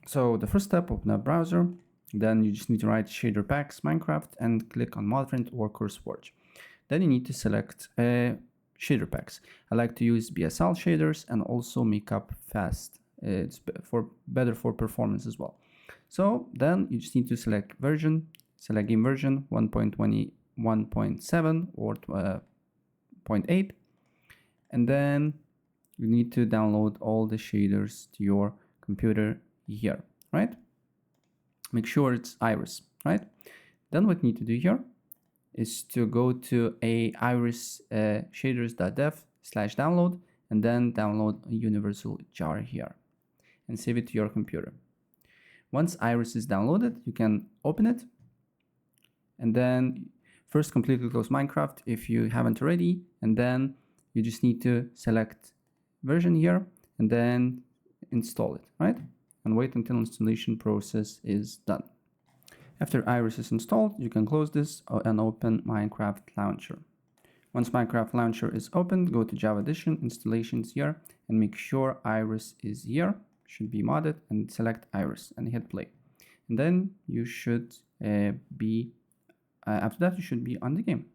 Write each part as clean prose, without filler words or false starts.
So the first step, open a browser. Then you just need to write shader packs Minecraft and click on Modrent or CurseForge. Then you need to select shader packs. I like to use BSL shaders and also make up fast. It's better for performance as well. So then you just need to select version, select game version 1.21.7 or 0.8, and then you need to download all the shaders to your computer here, right? Make sure it's Iris, right? Then what you need to do here is to go to a iris shaders.dev/download and then download a universal jar here and save it to your computer. Once Iris is downloaded, you can open it and then first completely close Minecraft if you haven't already, and then you just need to select version here and then install it, right? And wait until installation process is done. After Iris is installed, you can close this and open Minecraft Launcher. Once Minecraft Launcher is opened, go to Java Edition, installations here, and make sure Iris is here, should be modded, and select Iris and hit play. And then you should after that, you should be on the game.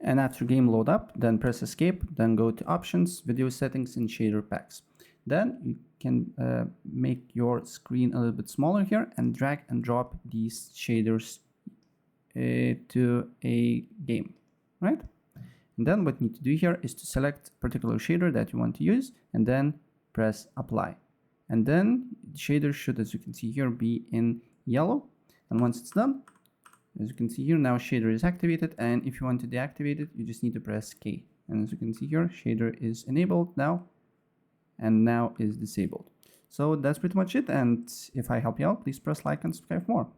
And after game load up, then press escape, then go to options, video settings, and shader packs. Then you can make your screen a little bit smaller here and drag and drop these shaders to a game, right? And then what you need to do here is to select a particular shader that you want to use and then press apply. And then the shader should, as you can see here, be in yellow. And once it's done, as you can see here, now shader is activated, and if you want to deactivate it, you just need to press K. And as you can see here, shader is enabled now, and now is disabled. So that's pretty much it, and if I help you out, please press like and subscribe for more.